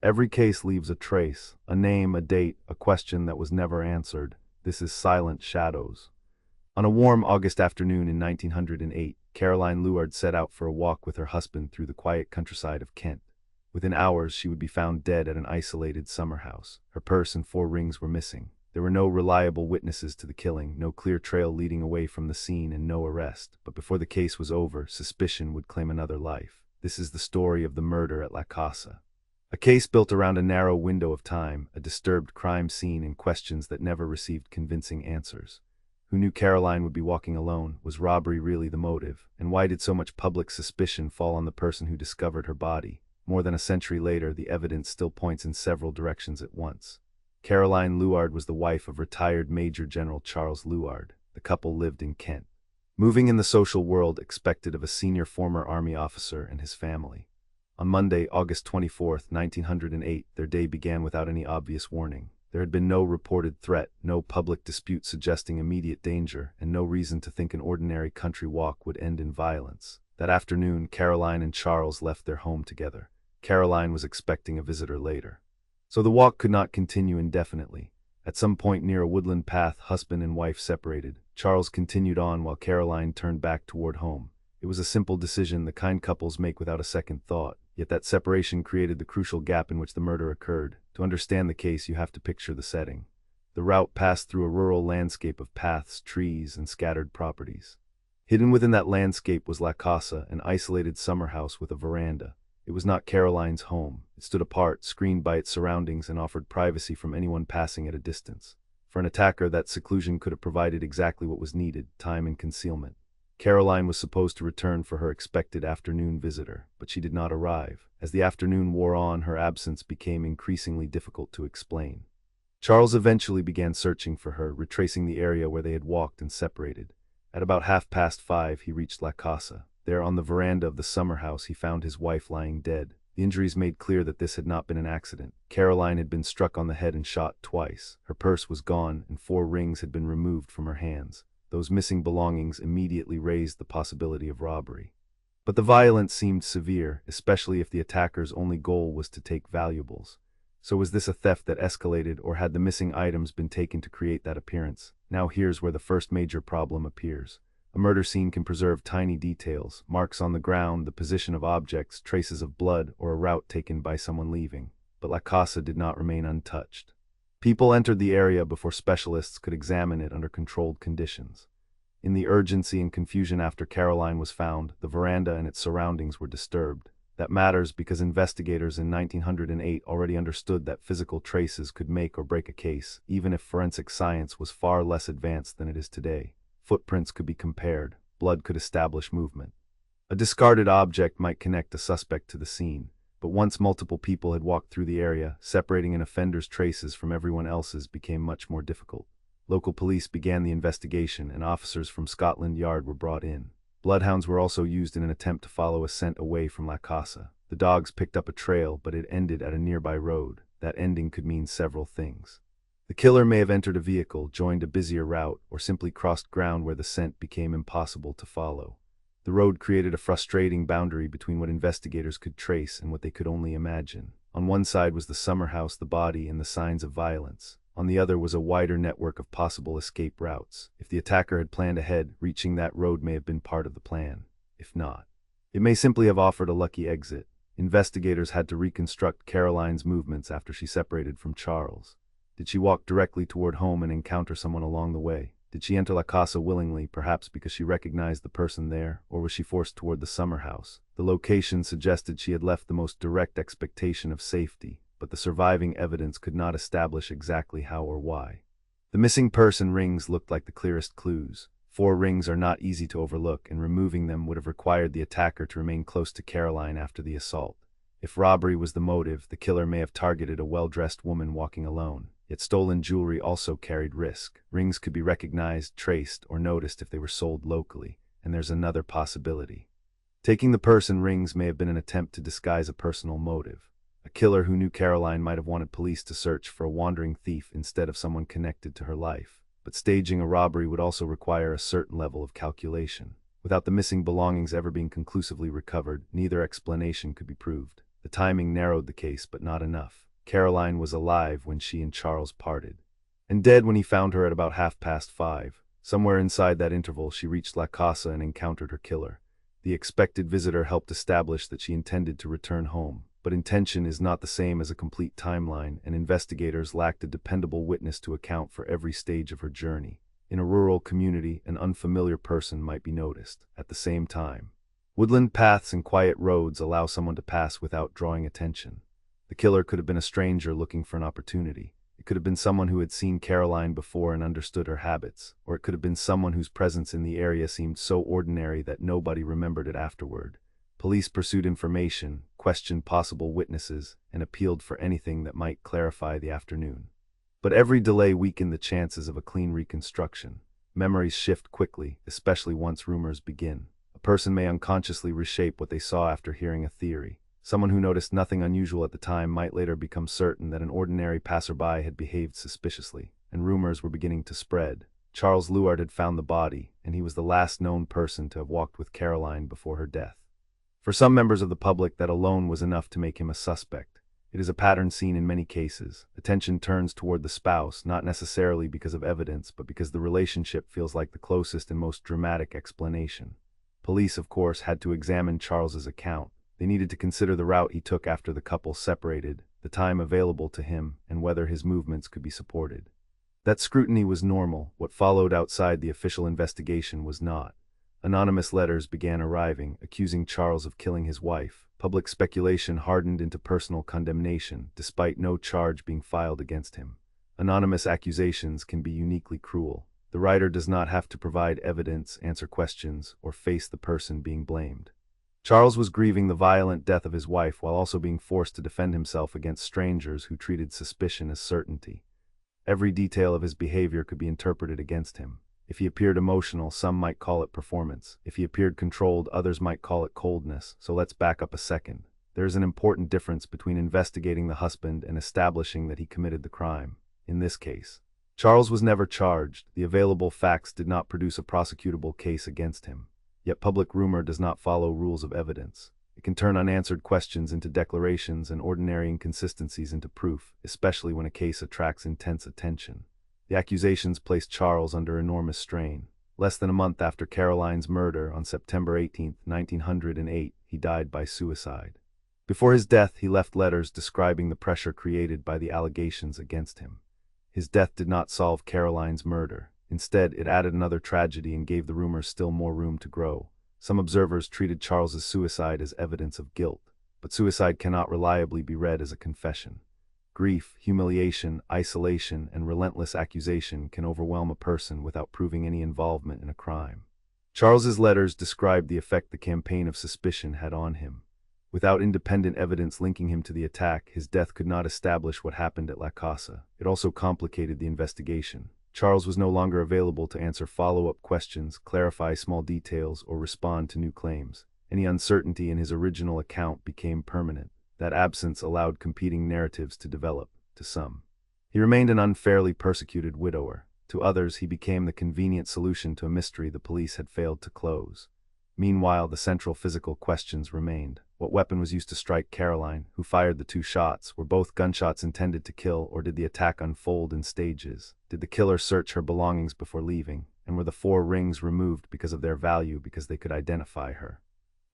Every case leaves a trace, a name, a date, a question that was never answered. This is Silent Shadows. On a warm August afternoon in 1908, Caroline Luard set out for a walk with her husband through the quiet countryside of Kent. Within hours, she would be found dead at an isolated summer house. Her purse and 4 rings were missing. There were no reliable witnesses to the killing, no clear trail leading away from the scene, and no arrest. But before the case was over, suspicion would claim another life. This is the story of the murder at La Casa. A case built around a narrow window of time, a disturbed crime scene, and questions that never received convincing answers. Who knew Caroline would be walking alone? Was robbery really the motive? And why did so much public suspicion fall on the person who discovered her body? More than a century later, the evidence still points in several directions at once. Caroline Luard was the wife of retired Major General Charles Luard. The couple lived in Kent. Moving in the social world expected of a senior former army officer and his family. On Monday, August 24, 1908, their day began without any obvious warning. There had been no reported threat, no public dispute suggesting immediate danger, and no reason to think an ordinary country walk would end in violence. That afternoon, Caroline and Charles left their home together. Caroline was expecting a visitor later. So the walk could not continue indefinitely. At some point near a woodland path, husband and wife separated. Charles continued on while Caroline turned back toward home. It was a simple decision the kind couples make without a second thought. Yet that separation created the crucial gap in which the murder occurred. To understand the case, you have to picture the setting. The route passed through a rural landscape of paths, trees, and scattered properties. Hidden within that landscape was La Casa, an isolated summer house with a veranda. It was not Caroline's home. It stood apart, screened by its surroundings, and offered privacy from anyone passing at a distance. For an attacker, that seclusion could have provided exactly what was needed: time and concealment. Caroline was supposed to return for her expected afternoon visitor, but she did not arrive. As the afternoon wore on, her absence became increasingly difficult to explain. Charles eventually began searching for her, retracing the area where they had walked and separated. At about 5:30, he reached La Casa. There, on the veranda of the summer house, he found his wife lying dead. The injuries made clear that this had not been an accident. Caroline had been struck on the head and shot twice. Her purse was gone, and 4 rings had been removed from her hands. Those missing belongings immediately raised the possibility of robbery. But the violence seemed severe, especially if the attacker's only goal was to take valuables. So was this a theft that escalated, or had the missing items been taken to create that appearance? Now here's where the first major problem appears. A murder scene can preserve tiny details: marks on the ground, the position of objects, traces of blood, or a route taken by someone leaving. But La Casa did not remain untouched. People entered the area before specialists could examine it under controlled conditions. In the urgency and confusion after Caroline was found, the veranda and its surroundings were disturbed. That matters because investigators in 1908 already understood that physical traces could make or break a case, even if forensic science was far less advanced than it is today. Footprints could be compared, blood could establish movement. A discarded object might connect a suspect to the scene. But once multiple people had walked through the area, separating an offender's traces from everyone else's became much more difficult. Local police began the investigation, and officers from Scotland Yard were brought in. Bloodhounds were also used in an attempt to follow a scent away from La Casa. The dogs picked up a trail, but it ended at a nearby road. That ending could mean several things. The killer may have entered a vehicle, joined a busier route, or simply crossed ground where the scent became impossible to follow. The road created a frustrating boundary between what investigators could trace and what they could only imagine. On one side was the summer house, the body, and the signs of violence. On the other was a wider network of possible escape routes. If the attacker had planned ahead, reaching that road may have been part of the plan. If not, it may simply have offered a lucky exit. Investigators had to reconstruct Caroline's movements after she separated from Charles. Did she walk directly toward home and encounter someone along the way? Did she enter La Casa willingly, perhaps because she recognized the person there, or was she forced toward the summer house? The location suggested she had left the most direct expectation of safety, but the surviving evidence could not establish exactly how or why. The missing purse and rings looked like the clearest clues. 4 rings are not easy to overlook, and removing them would have required the attacker to remain close to Caroline after the assault. If robbery was the motive, the killer may have targeted a well-dressed woman walking alone. Yet stolen jewelry also carried risk. Rings could be recognized, traced, or noticed if they were sold locally. And there's another possibility. Taking the purse and rings may have been an attempt to disguise a personal motive. A killer who knew Caroline might have wanted police to search for a wandering thief instead of someone connected to her life. But staging a robbery would also require a certain level of calculation. Without the missing belongings ever being conclusively recovered, neither explanation could be proved. The The timing narrowed the case, but not enough. Caroline was alive when she and Charles parted, and dead when he found her at about 5:30. Somewhere inside that interval, she reached La Casa and encountered her killer. The expected visitor helped establish that she intended to return home. But intention is not the same as a complete timeline, and investigators lacked a dependable witness to account for every stage of her journey. In a rural community, an unfamiliar person might be noticed. At the same time, woodland paths and quiet roads allow someone to pass without drawing attention. The killer could have been a stranger looking for an opportunity. It could have been someone who had seen Caroline before and understood her habits, or it could have been someone whose presence in the area seemed so ordinary that nobody remembered it afterward. Police pursued information, questioned possible witnesses, and appealed for anything that might clarify the afternoon. But every delay weakened the chances of a clean reconstruction. Memories shift quickly, especially once rumors begin. A person may unconsciously reshape what they saw after hearing a theory. Someone who noticed nothing unusual at the time might later become certain that an ordinary passerby had behaved suspiciously, and rumors were beginning to spread. Charles Luard had found the body, and he was the last known person to have walked with Caroline before her death. For some members of the public, that alone was enough to make him a suspect. It is a pattern seen in many cases. Attention turns toward the spouse, not necessarily because of evidence, but because the relationship feels like the closest and most dramatic explanation. Police, of course, had to examine Charles's account. They needed to consider the route he took after the couple separated, the time available to him, and whether his movements could be supported. That scrutiny was normal. What followed outside the official investigation was not. Anonymous letters began arriving, accusing Charles of killing his wife. Public speculation hardened into personal condemnation, despite no charge being filed against him. Anonymous accusations can be uniquely cruel. The writer does not have to provide evidence, answer questions, or face the person being blamed. Charles was grieving the violent death of his wife while also being forced to defend himself against strangers who treated suspicion as certainty. Every detail of his behavior could be interpreted against him. If he appeared emotional, some might call it performance. If he appeared controlled, others might call it coldness. So let's back up a second. There is an important difference between investigating the husband and establishing that he committed the crime. In this case, Charles was never charged. The available facts did not produce a prosecutable case against him. Yet public rumor does not follow rules of evidence. It can turn unanswered questions into declarations and ordinary inconsistencies into proof, especially when a case attracts intense attention. The accusations placed Charles under enormous strain. Less than a month after Caroline's murder, on September 18, 1908, he died by suicide. Before his death, he left letters describing the pressure created by the allegations against him. His death did not solve Caroline's murder. Instead, it added another tragedy and gave the rumors still more room to grow. Some observers treated Charles's suicide as evidence of guilt, but suicide cannot reliably be read as a confession. Grief, humiliation, isolation, and relentless accusation can overwhelm a person without proving any involvement in a crime. Charles's letters described the effect the campaign of suspicion had on him. Without independent evidence linking him to the attack, his death could not establish what happened at La Casa. It also complicated the investigation. Charles was no longer available to answer follow-up questions, clarify small details, or respond to new claims. Any uncertainty in his original account became permanent. That absence allowed competing narratives to develop. To some, he remained an unfairly persecuted widower. To others, he became the convenient solution to a mystery the police had failed to close. Meanwhile, the central physical questions remained. What weapon was used to strike Caroline? Who fired the 2 shots? Were both gunshots intended to kill, or did the attack unfold in stages? Did the killer search her belongings before leaving? And were the 4 rings removed because of their value, because they could identify her?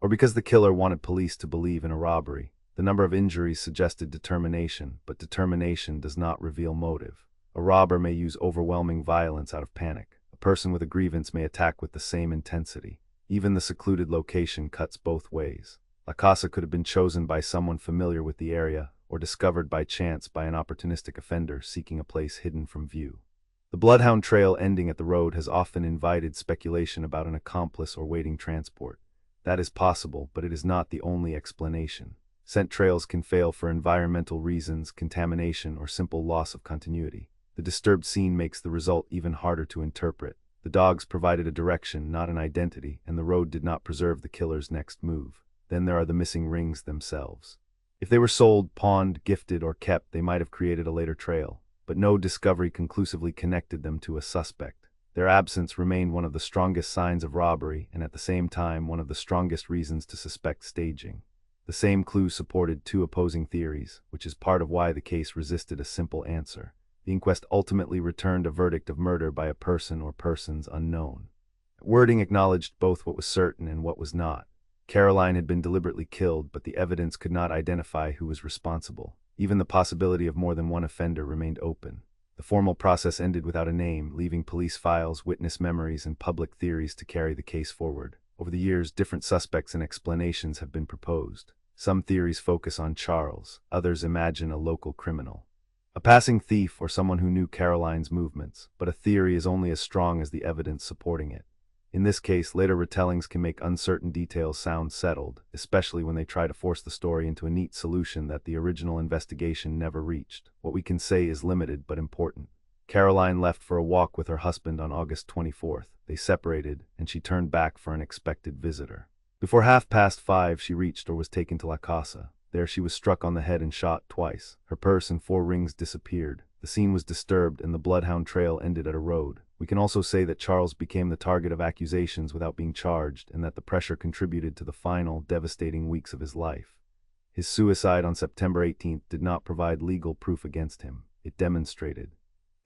Or because the killer wanted police to believe in a robbery? The number of injuries suggested determination, but determination does not reveal motive. A robber may use overwhelming violence out of panic. A person with a grievance may attack with the same intensity. Even the secluded location cuts both ways. La Casa could have been chosen by someone familiar with the area, or discovered by chance by an opportunistic offender seeking a place hidden from view. The bloodhound trail ending at the road has often invited speculation about an accomplice or waiting transport. That is possible, but it is not the only explanation. Scent trails can fail for environmental reasons, contamination, or simple loss of continuity. The disturbed scene makes the result even harder to interpret. The dogs provided a direction, not an identity, and the road did not preserve the killer's next move. Then there are the missing rings themselves. If they were sold, pawned, gifted, or kept, they might have created a later trail, but no discovery conclusively connected them to a suspect. Their absence remained one of the strongest signs of robbery, and at the same time one of the strongest reasons to suspect staging. The same clue supported two opposing theories, which is part of why the case resisted a simple answer. The inquest ultimately returned a verdict of murder by a person or persons unknown. Wording acknowledged both what was certain and what was not. Caroline had been deliberately killed, but the evidence could not identify who was responsible. Even the possibility of more than one offender remained open. The formal process ended without a name, leaving police files, witness memories, and public theories to carry the case forward. Over the years, different suspects and explanations have been proposed. Some theories focus on Charles, others imagine a local criminal, a passing thief, or someone who knew Caroline's movements, but a theory is only as strong as the evidence supporting it. In this case, later retellings can make uncertain details sound settled, especially when they try to force the story into a neat solution that the original investigation never reached. What we can say is limited but important. Caroline left for a walk with her husband on August 24th. They separated, and she turned back for an expected visitor. Before 5:30, she reached or was taken to La Casa. There she was struck on the head and shot twice. Her purse and 4 rings disappeared. The scene was disturbed, and the bloodhound trail ended at a road. We can also say that Charles became the target of accusations without being charged, and that the pressure contributed to the final, devastating weeks of his life. His suicide on September 18th did not provide legal proof against him. It demonstrated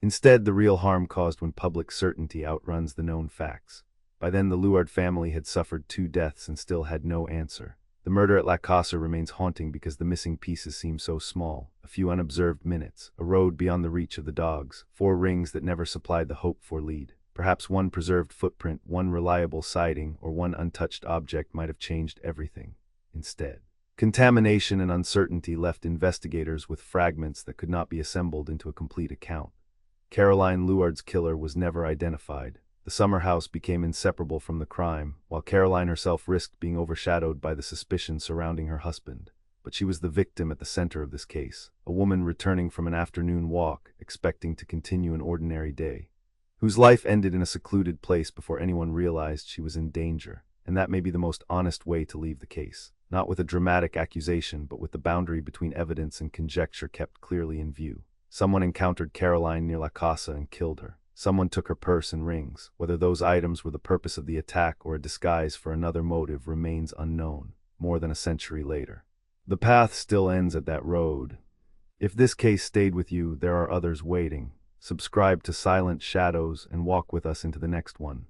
instead the real harm caused when public certainty outruns the known facts. By then, the Luard family had suffered 2 deaths and still had no answer. The murder at La Casa remains haunting because the missing pieces seem so small. A few unobserved minutes, a road beyond the reach of the dogs, 4 rings that never supplied the hoped-for lead. Perhaps one preserved footprint, one reliable sighting, or one untouched object might have changed everything. Instead, contamination and uncertainty left investigators with fragments that could not be assembled into a complete account. Caroline Luard's killer was never identified. The summer house became inseparable from the crime, while Caroline herself risked being overshadowed by the suspicion surrounding her husband. But she was the victim at the center of this case, a woman returning from an afternoon walk, expecting to continue an ordinary day, whose life ended in a secluded place before anyone realized she was in danger. And that may be the most honest way to leave the case, not with a dramatic accusation, but with the boundary between evidence and conjecture kept clearly in view. Someone encountered Caroline near La Casa and killed her. Someone took her purse and rings. Whether those items were the purpose of the attack or a disguise for another motive remains unknown, more than a century later. The path still ends at that road. If this case stayed with you, there are others waiting. Subscribe to Silent Shadows and walk with us into the next one.